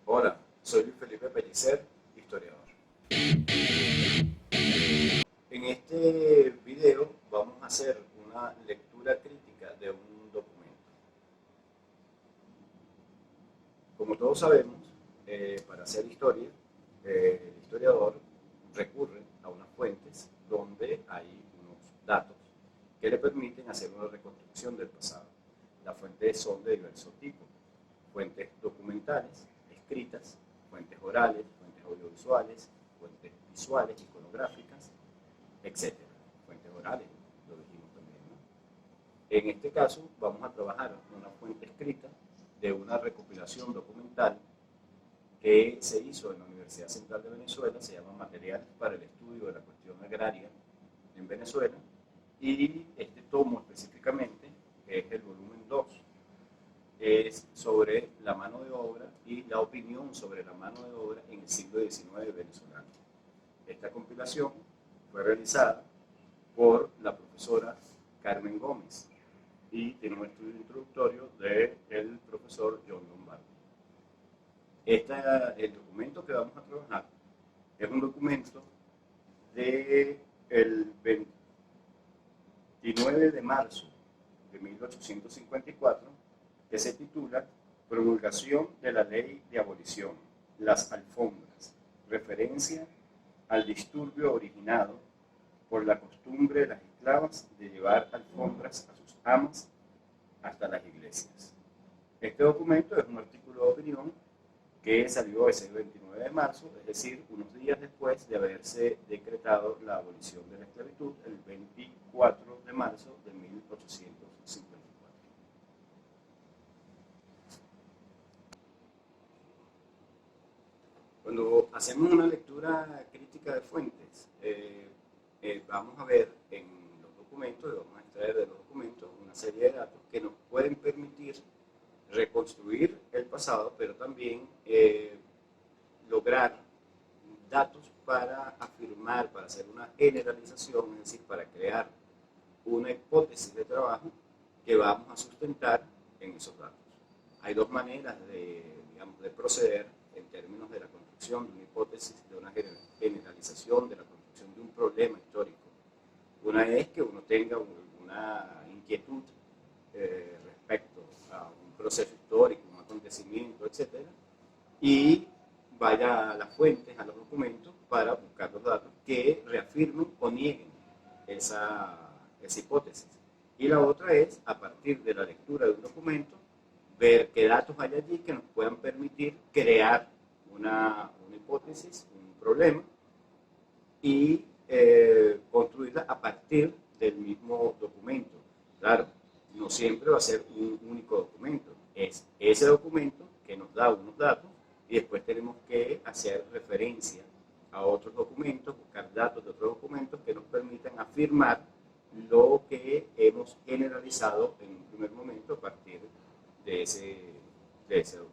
Hola, soy Luis Felipe Pellicer, historiador. En este video vamos a hacer una lectura crítica de un documento. Como todos sabemos, para hacer historia, el historiador recurre a unas fuentes donde hay unos datos que le permiten hacer una reconstrucción del pasado. Las fuentes son de diversos tipos: fuentes documentales, escritas, fuentes orales, fuentes audiovisuales, fuentes visuales, iconográficas, etc. Fuentes orales, lo dijimos también, ¿no? En este caso vamos a trabajar con una fuente escrita de una recopilación documental que se hizo en la Universidad Central de Venezuela. Se llama Materiales para el Estudio de la Cuestión Agraria en Venezuela, y este tomo específicamente, que es el volumen 2, es sobre la mano de obra y la opinión sobre la mano de obra en el siglo XIX venezolano. Esta compilación fue realizada por la profesora Carmen Gómez y tiene un estudio introductorio del profesor John Lombardo. El documento que vamos a trabajar es un documento del 29 de marzo de 1854, que se titula Promulgación de la Ley de Abolición, las alfombras, referencia al disturbio originado por la costumbre de las esclavas de llevar alfombras a sus amas hasta las iglesias. Este documento es un artículo de opinión que salió ese 29 de marzo, es decir, unos días después de haberse decretado la abolición de la esclavitud, el 24 de marzo de 1854. Cuando hacemos una lectura crítica de fuentes, vamos a ver en los documentos, vamos a extraer de los documentos una serie de datos que nos pueden permitir reconstruir el pasado, pero también lograr datos para afirmar, para hacer una generalización, es decir, para crear una hipótesis de trabajo que vamos a sustentar en esos datos. Hay dos maneras de proceder en términos de la construcción de una hipótesis, de una generalización, de la construcción de un problema histórico. Una es que uno tenga una inquietud respecto a un proceso histórico, un acontecimiento, etc., y vaya a las fuentes, a los documentos, para buscar los datos que reafirmen o nieguen esa hipótesis. Y la otra es, a partir de la lectura de un documento, ver qué datos hay allí que nos puedan permitir crear una hipótesis, un problema, y construirla a partir del mismo documento. Claro, no siempre va a ser un único documento, es ese documento que nos da unos datos y después tenemos que hacer referencia a otros documentos, buscar datos de otros documentos que nos permitan afirmar lo que hemos generalizado en un primer momento a partir de ese documento.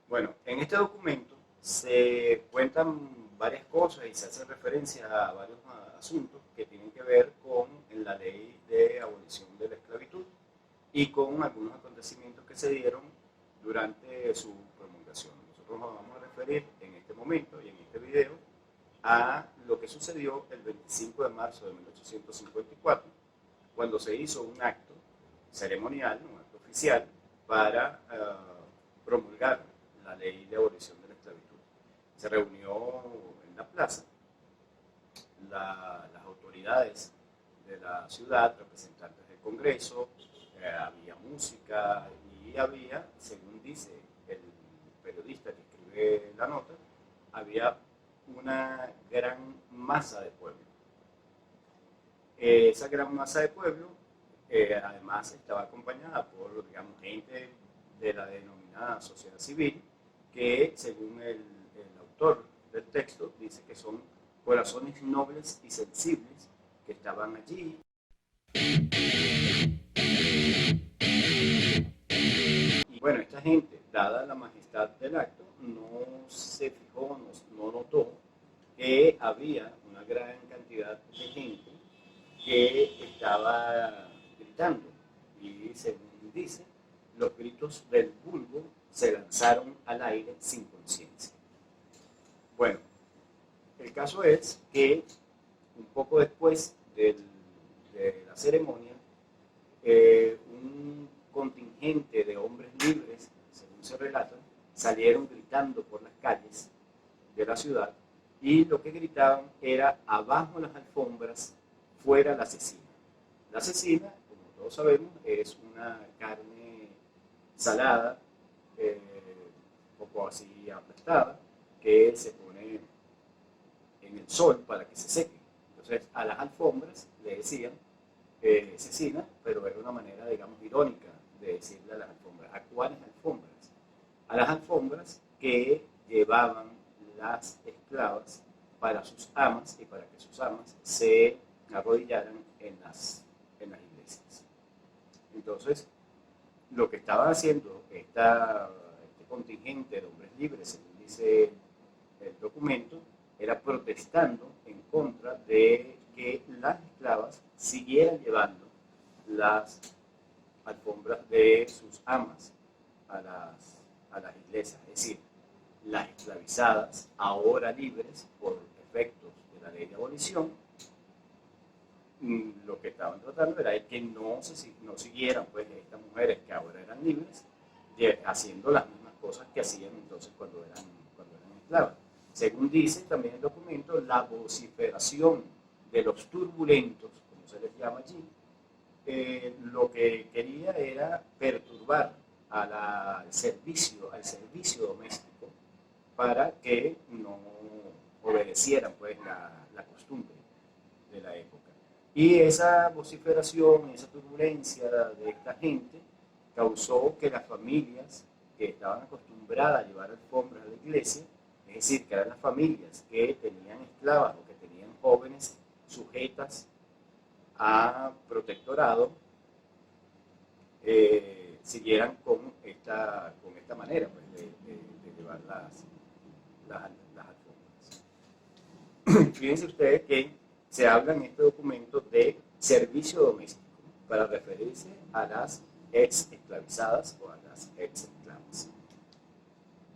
Bueno, en este documento se cuentan varias cosas y se hace referencia a varios asuntos que tienen que ver con la ley de abolición de la esclavitud y con algunos acontecimientos que se dieron durante su promulgación. Nosotros nos vamos a referir en este momento y en este video a lo que sucedió el 25 de marzo de 1854, cuando se hizo un acto ceremonial, un acto oficial, para promulgar la ley de abolición de la esclavitud. Se reunió en la plaza las autoridades de la ciudad, representantes del Congreso, había música y había, según dice el periodista que escribe la nota, había una gran masa de pueblo. Esa gran masa de pueblo además estaba acompañada por, digamos, gente de la denominada sociedad civil, que según el autor del texto dice que son corazones nobles y sensibles que estaban allí. Y bueno, esta gente, dada la majestad del acto, no se fijó, no notó que que había una gran cantidad de gente que estaba gritando y, según dice, los gritos del vulgo se lanzaron al aire sin conciencia. Bueno, el caso es que un poco después de la ceremonia, un contingente de hombres libres, según se relata, salieron gritando por las calles de la ciudad y lo que gritaban era: abajo las alfombras, fuera la cecina. La cecina, como todos sabemos, es una carne salada, un poco así aplastada, que se pone en el sol para que se seque. Entonces, a las alfombras le decían cecina, pero era una manera, digamos, irónica de decirle a las alfombras. ¿A cuáles alfombras? A las alfombras que llevaban las esclavas para sus amas y para que sus amas se arrodillaran en las iglesias. Entonces, lo que estaban haciendo este contingente de hombres libres, según dice el documento, era protestando en contra de que las esclavas siguieran llevando las alfombras de sus amas a las iglesias. Es decir, las esclavizadas, ahora libres por efectos de la ley de abolición, lo que estaban tratando era de que no siguieran, pues, estas mujeres que ahora eran libres, haciendo las mismas cosas que hacían entonces cuando eran esclavas. Según dice también el documento, la vociferación de los turbulentos, como se les llama allí, lo que quería era perturbar al servicio doméstico para que no obedecieran, pues, la costumbre de la época. Y esa vociferación, esa turbulencia de esta gente causó que las familias que estaban acostumbradas a llevar alfombras a la iglesia, es decir, que eran las familias que tenían esclavas o que tenían jóvenes sujetas a protectorado, siguieran con esta manera, pues, de llevar las alfombras. Fíjense ustedes que se habla en este documento de servicio doméstico para referirse a las ex esclavizadas o a las ex esclavas.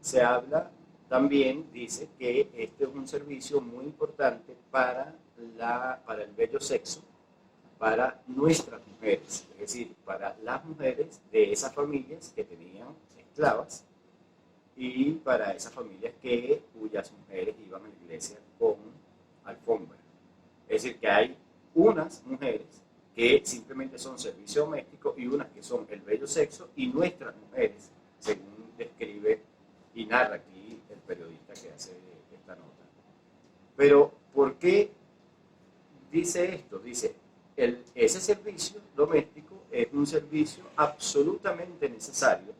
Se habla también, dice que este es un servicio muy importante para el bello sexo, para nuestras mujeres, es decir, para las mujeres de esas familias que tenían esclavas y para esas familias cuyas mujeres iban a la iglesia con alfombra. Es decir, que hay unas mujeres que simplemente son servicio doméstico y unas que son el bello sexo, y nuestras mujeres, según describe y narra aquí el periodista que hace esta nota. Pero, ¿por qué dice esto? Dice, ese servicio doméstico es un servicio absolutamente necesario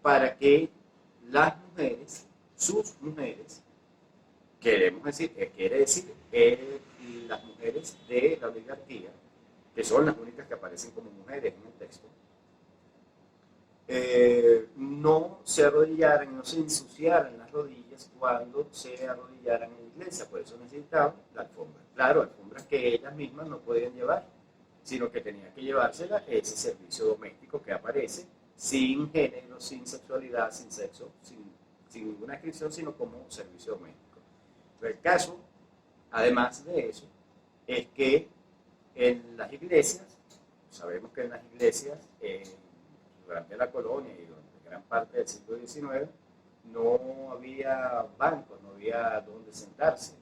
para que las mujeres, sus mujeres, quiere decir las mujeres de la oligarquía, que son las únicas que aparecen como mujeres en el texto, no se arrodillaran, no se ensuciaran las rodillas cuando se arrodillaran en la iglesia. Por eso necesitaban la alfombra. Claro, alfombras que ellas mismas no podían llevar, sino que tenían que llevársela ese servicio doméstico que aparece sin género, sin sexualidad, sin sexo, sin ninguna descripción, sino como servicio doméstico. Pero el caso, además de eso, es que en las iglesias, sabemos que en las iglesias, durante la colonia y durante gran parte del siglo XIX, no había bancos, no había donde sentarse.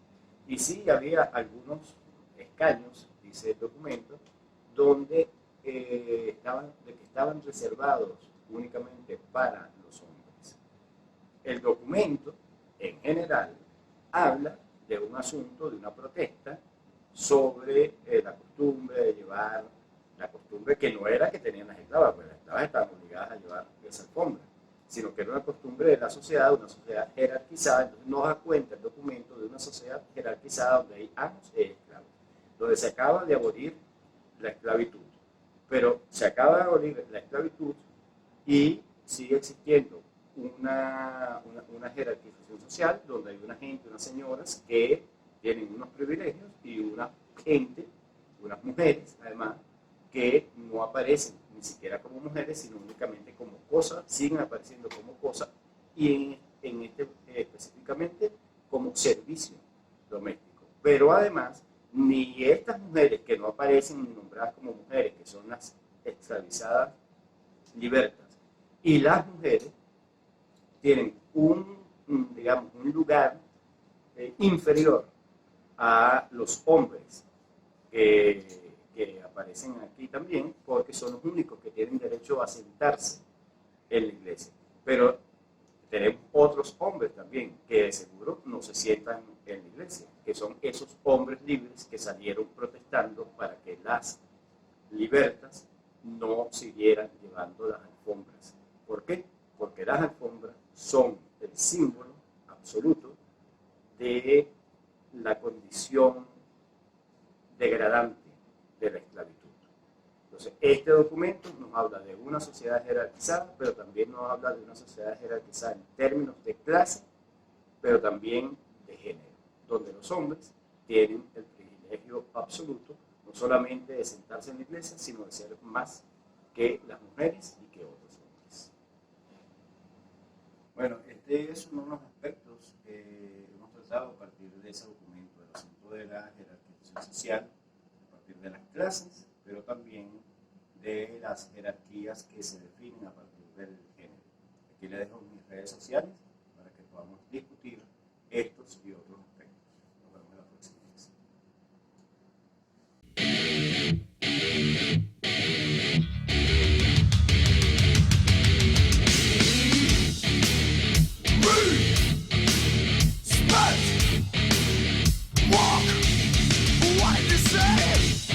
Y sí había algunos escaños, dice el documento, donde estaban reservados únicamente para los hombres. El documento, en general, habla de un asunto, de una protesta sobre la costumbre de llevar, la costumbre que no era que tenían las esclavas, pues las esclavas estaban obligadas a llevar esa alfombra, sino que era una costumbre de la sociedad, una sociedad jerarquizada. Entonces nos da cuenta el documento de una sociedad jerarquizada donde hay amos y esclavos, donde se acaba de abolir la esclavitud, pero se acaba de abolir la esclavitud y sigue existiendo una jerarquización social donde hay una gente, unas señoras que tienen unos privilegios y una gente, unas mujeres además, que no aparecen ni siquiera como mujeres, sino únicamente como cosas, siguen apareciendo como cosas y específicamente como servicio doméstico. Pero además, ni estas mujeres que no aparecen ni nombradas como mujeres, que son las esclavizadas libertas, y las mujeres tienen digamos, un lugar inferior a los hombres que aparecen aquí también, porque son los únicos que tienen derecho a sentarse en la iglesia. Pero tenemos otros hombres también que de seguro no se sientan en la iglesia, que son esos hombres libres que salieron protestando para que las libertas no siguieran llevando las alfombras. ¿Por qué? Porque las alfombras son el símbolo absoluto de la condición degradante de la esclavitud. Entonces, este documento nos habla de una sociedad jerarquizada, pero también nos habla de una sociedad jerarquizada en términos de clase, pero también de género, donde los hombres tienen el privilegio absoluto, no solamente de sentarse en la iglesia, sino de ser más que las mujeres y que otros hombres. Bueno, este es uno de los aspectos que hemos tratado a partir de ese documento, el asunto de la jerarquización social, a partir de las clases, pero también de las jerarquías que se definen a partir del género. Aquí les dejo mis redes sociales para que podamos discutir estos y otros aspectos. Nos vemos la próxima vez. Walk, what you say?